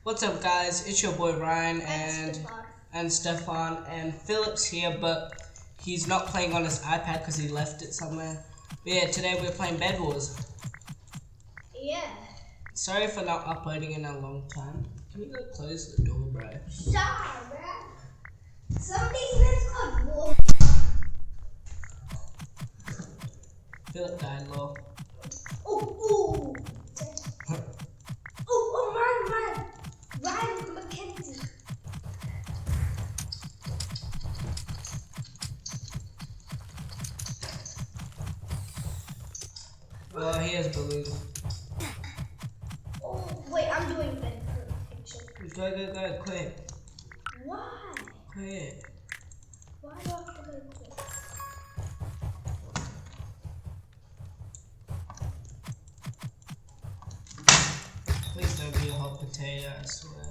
What's up, guys? It's your boy Ryan and Stefan and Philip's here, but he's not playing on his iPad because he left it somewhere. But yeah, today we're playing Bed Wars. Yeah. Sorry for not uploading in a long time. Can you go close the door, bro? Sorry, bro. Somebody's name's called Wolf. Philip died, lol. Oh, Ryan. Ryan Mackenzie. Oh, he has balloons. Oh, wait, I'm doing bed protection. Go, quick. Why? Quick. Why do I have to go quick? Please don't be a hot potato, I swear.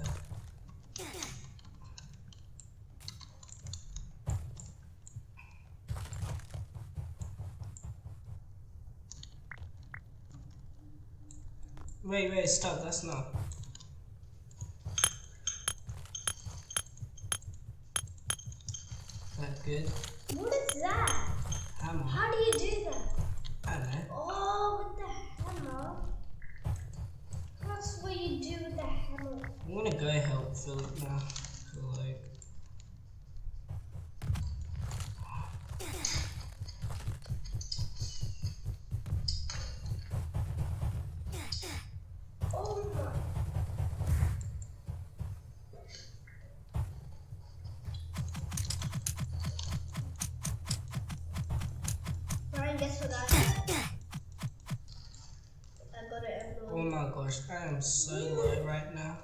Wait, stop, that's not. That good? What is that? Hammer. How do you do that? I don't know. Oh, with the hammer. That's what you do with the hammer. I'm gonna go help Philip now. Like, Oh my. Ryan, guess what I got? I got an oh emerald. my gosh, I am so low right now.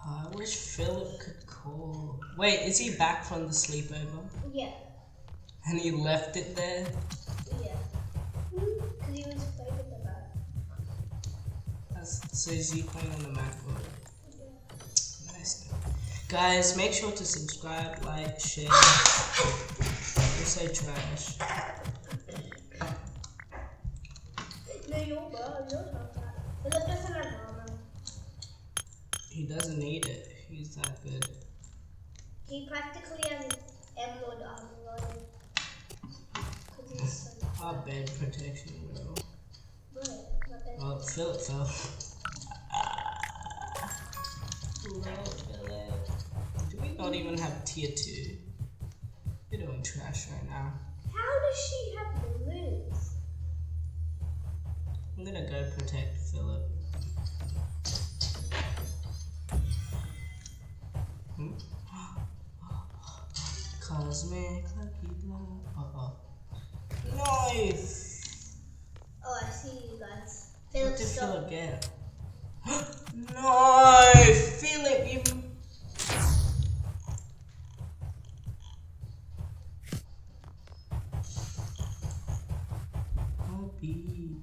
I wish Philip could call. Wait, is he back from the sleepover? Yeah. And he left it there? Yeah. Because he was playing with the bat. So is he playing on the MacBook? Yeah. Nice. Guys, make sure to subscribe, like, share. You're so trash. No, you're bad. You're not bad. Philip doesn't have armor. He doesn't need it. He's that good. He practically has emerald armor on him. Because he's so Our bed protection, bro. But, Oh, Philip fell. Lol, Philip. Do we not even have tier 2? You're doing trash right now. how does she have balloons? I'm gonna go protect Philip. Cosmic Lucky Blow. Knife! Oh, I see you guys. What Philip did stop. Philip get? No! Philip, you. Oh, baby.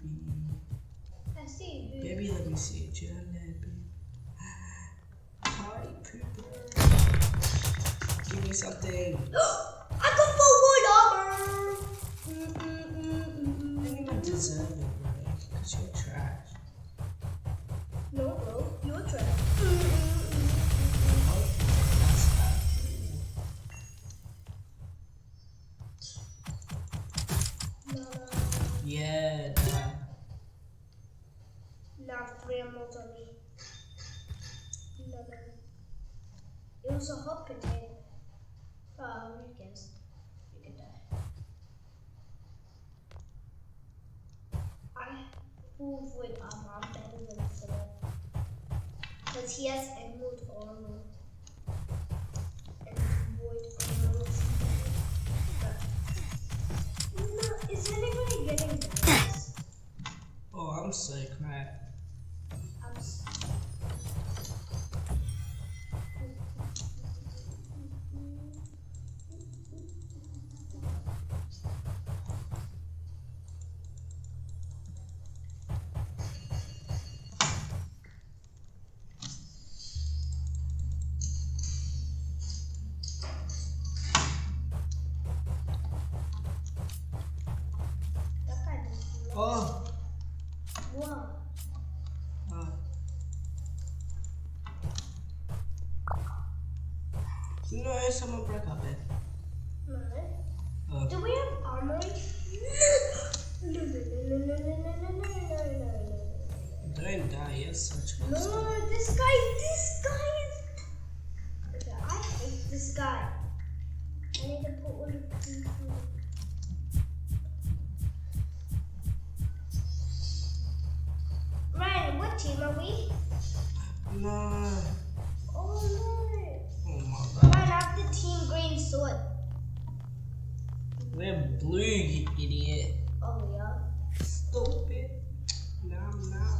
I see you. Baby, let me see it, Jalebi. Hi, Pooper. Give me something. I got full wood armor. I think I deserve it, right? Because you're trash. No, bro, you're trash. Oh, that's bad. No. Yeah, Dad. Now 3 emeralds on me. No. It was a hot potato. You guess. You can die. I have full wood armor. I'm better than Philip. Because he has emerald armor. And wood armor. No, is anybody getting this? Oh, I'm so crap. I'm that kind of Oh, what? No, someone broke up it. No. Do we have armory? No. Don't die, yes, such good No, stuff. this guy is... Okay, I hate this guy. I need to put all the people. Ryan, what team are we? No. Oh no. Oh my god. Ryan, I have the team green sword. We're blue, you idiot. Oh yeah. Stupid. No, I'm not.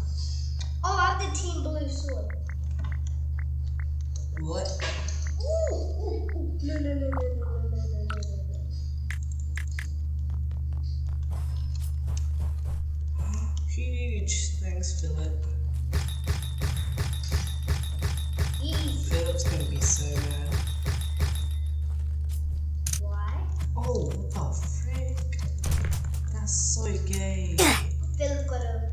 Oh, I have the team blue sword. What? Ooh. No. Huge. Thanks, Philip. Easy. Philip's gonna be so mad. Why? Oh, what the frick? That's so gay. Philip got a...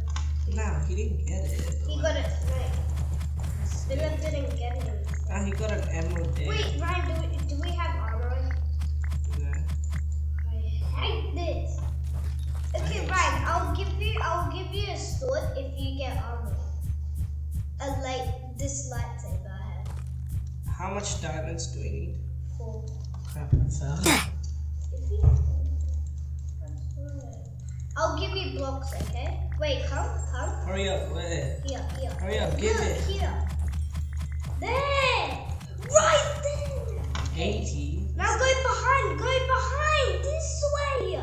No, he didn't get it. He got it right. Philip didn't get it. He got an emerald egg. Wait, Ryan, do we have armor? No. I hate this. Okay, Ryan, I'll give you a sword if you get armor. Like this lightsaber I have. How much diamonds do we need? 4. Crap, I fell. If you I'll give you blocks, okay? Wait, come. Hurry up, where? Here. Hurry up, give Look, it. here. There! Right there! 80? Now go behind! This way!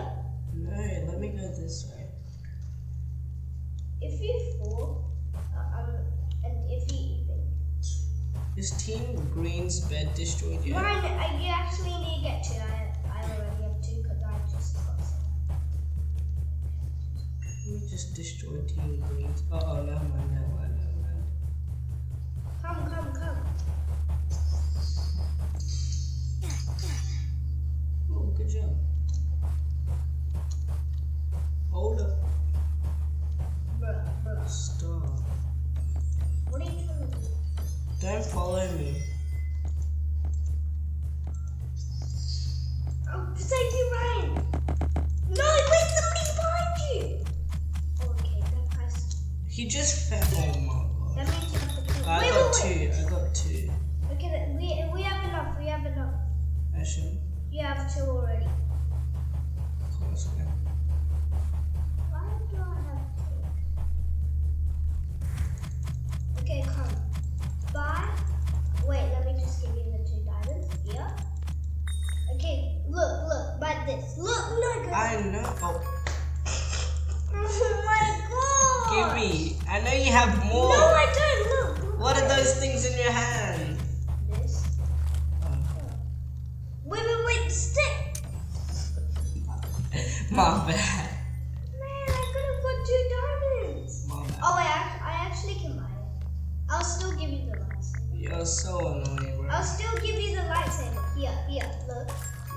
No, let me go this way. If you fall, and if you even. Is Team Green's bed destroyed yet? Ryan, you actually need to get 2. I already have 2 because I just got some. We just destroyed Team Green's. Oh, never mind. Come. Oh, good job. Hold up. Bruh. Stop. What are you trying to do? Don't follow me. Oh, thank you, Ryan. No, wait, somebody's behind you. Okay, that guy's. He just fell. Oh my god. That means you have to kill. I got 2. Okay, we have enough. Actually, You have 2 already. close now. Why do I have 2? Okay, come. Bye. Wait, let me just give you the 2 diamonds. Here. Okay, look, like this. Look. I know. Oh, Oh my god. give me. I know you have more. No, I don't. Look. What are those things in your hand? This. Wait, stick. My bad. Man, I could have got 2 diamonds. My bad. Oh wait, I actually can buy it. I'll still give you the lightsaber. You're so annoying, bro. I'll still give you the lightsaber. Here, look.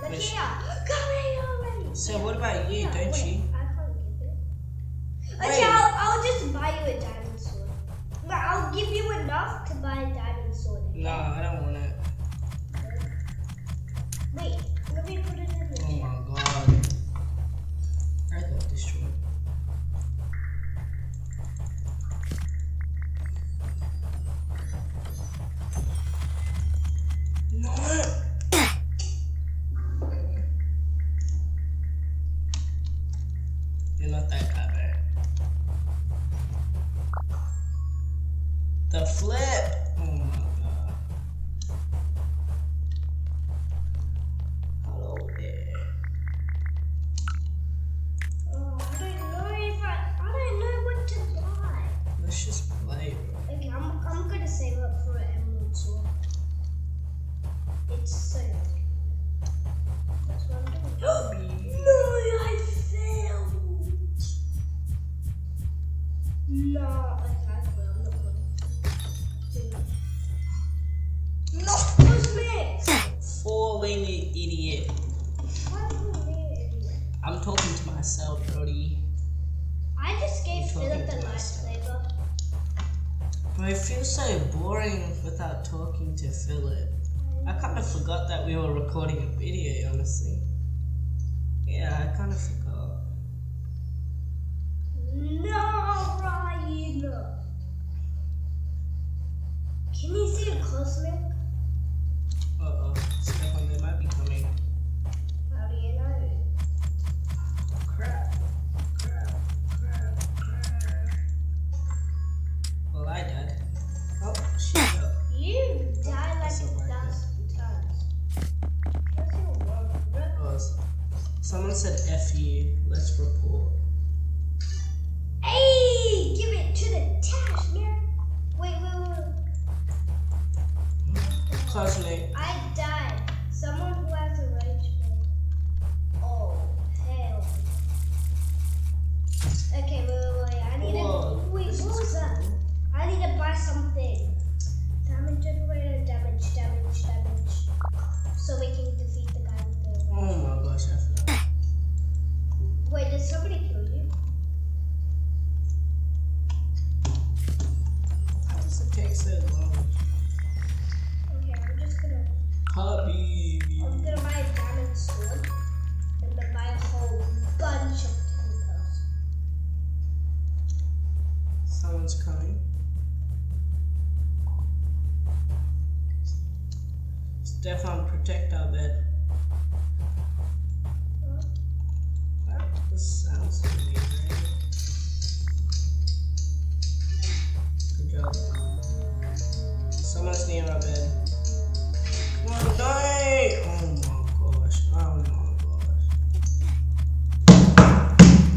Look Which- here. Come here already. So what about you? Yeah, Don't wait, you? I can't give it. Wait. Okay, I'll just buy you a diamond sword. But I'll give you enough to buy a diamond sword. Okay? No, I don't want it. Wait, let me put it in Oh there. my god. I got destroyed. No! You're not that guy, man. The flip! Oh my god. Hello there. Oh, I don't know what to buy. Let's just play, bro. Okay, I'm gonna save up for an emerald sword. It's so good. That's what I'm doing. No, I failed. No, okay, I'm not going to. No! What's this? Falling, you idiot. Why am I there? I'm talking to myself, Brody. I just gave I'm Philip talking the to lightsaber. But it feels so boring without talking to Philip. I kind of forgot that we were recording a video, honestly. Yeah, I kind of forgot. No, Ryan! Can you see a cosmic? Uh-oh, Stefan, they might be coming. How do you know? Crap. Well, I died. Oh, she fell. You die like That's a not right, thousand times. That's your wrong, bro. Oh, someone said F you. Let's report. Hey! Give it to the Tash, man! Wait. Cosmic. I died. Someone who has a rage ball. Oh, hell. Okay, wait. I need Whoa, to. Wait, this what is was that? cool. I need to buy something. Damage generator, damage. So we can defeat the guy with the rage. Oh my gosh, I forgot. Wait, did somebody kill you? How does it take so long? Okay, I'm just gonna. Habibi. I'm gonna buy a diamond sword. And then buy a whole bunch of tinkerpells. Someone's coming. Stefan, protect our bed. This sounds really great. Good job. Someone's near our bed. Come on, die! Oh my gosh.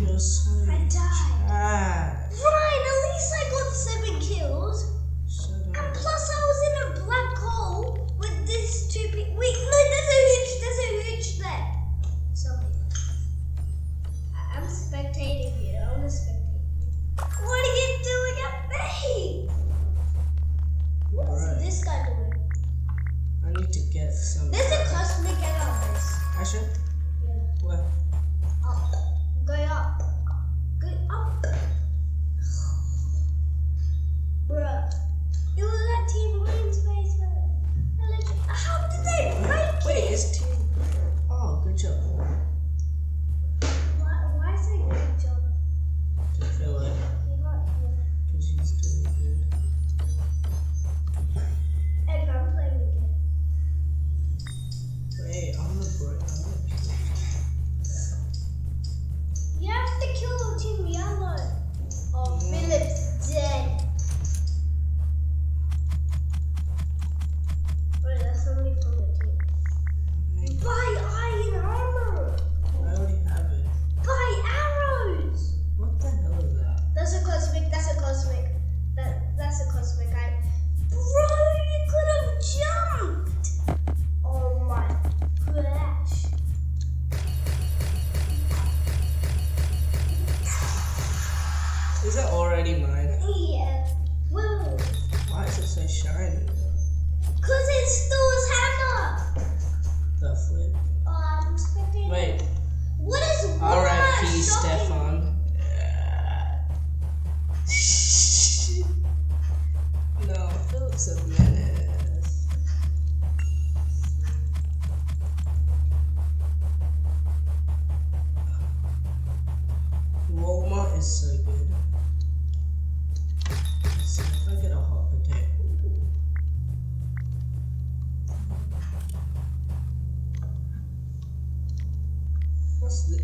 You're so I died. trash. Ryan, at least I got 7 kills. Shut And up. plus I was in a black hole with this two people. Wait, no, there's a hitch there. Sorry. I'm spectating you. I want to spectate you. What are you doing at me? What's Alright. this guy doing? I need to get some. There's a cosmic get on this. Asher? Yeah. What? Up. Go up. Go up. Bruh. It was that Team Green Space, man. How did they break Wait, it? it's team. Oh, good job. Why is it good job? To fill it. You got here. Because he's doing good. And I'm playing again. Wait, I'm gonna kill. You have to kill Team Yellow. Oh, Yeah. Philip's dead. Wait, that's somebody from the team. Buy iron armor. I already have it. Buy arrows. What the hell is that? That's a cosmic. That's a cosmic. That's a cosmic. Bro, you could have jumped. Oh my gosh. Is it already mine? Yeah. Whoa. Why is it so shiny? Cause it's Thor's hammer. The flip. I'm expecting. Wait. What is R.I.P. shocking? Stefan. No, Philip's a menace. Walmart is so good. Let's see if I get a hot potato.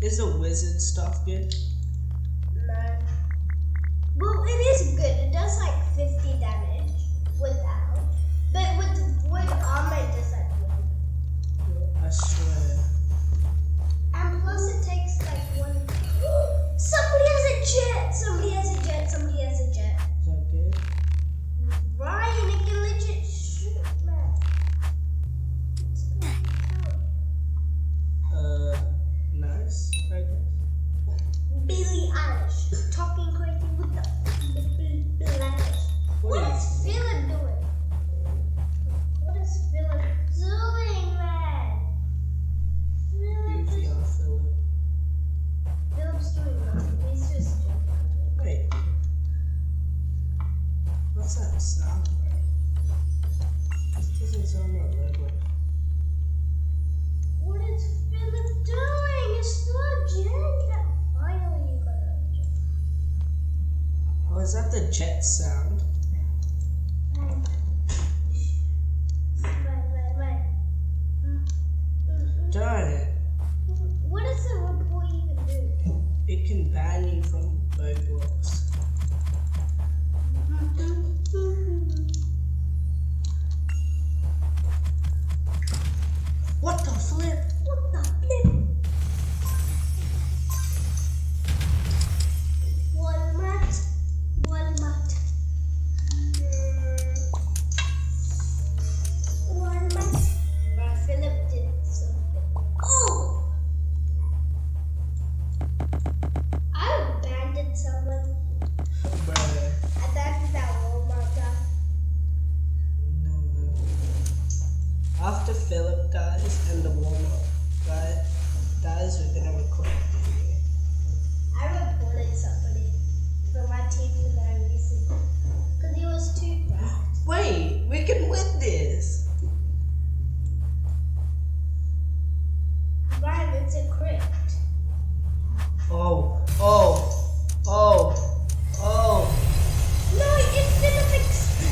Is the wizard stuff good? No. Well, it is good. It does like 50 damage without. But with the void armor, it does like 1. I swear. And plus, it takes like 1. Somebody has a jet. Somebody has a jet. Somebody has a jet. Is that good? Ryan, it can legit shoot, man. It's gonna count. Nice, I guess. Big What's that sound? This doesn't sound like Lego. What is Philip doing? It's the jet. Finally, you got it. Oh, is that the jet sound? Right. Darn it. What does the report even do? It can ban you from Roblox. What the flip? What the flip? Walmart. Walmart. But Philip did something. Oh! I abandoned someone. Bruh. I abandoned that Walmart guy. No. After Philip dies and the Walmart guy dies, we're gonna record a video. I reported somebody from my team for no reason. Because he was too cracked. Wait, we can win this. Ryan, it's a crypt. Oh. No, it's Philip.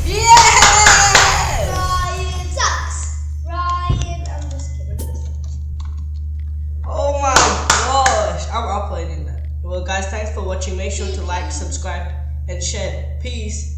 Yes! Ryan sucks. Ryan, I'm just kidding. Oh my gosh, I'm uploading that. Well guys, thanks for watching. Make sure to like, subscribe, and share. Peace.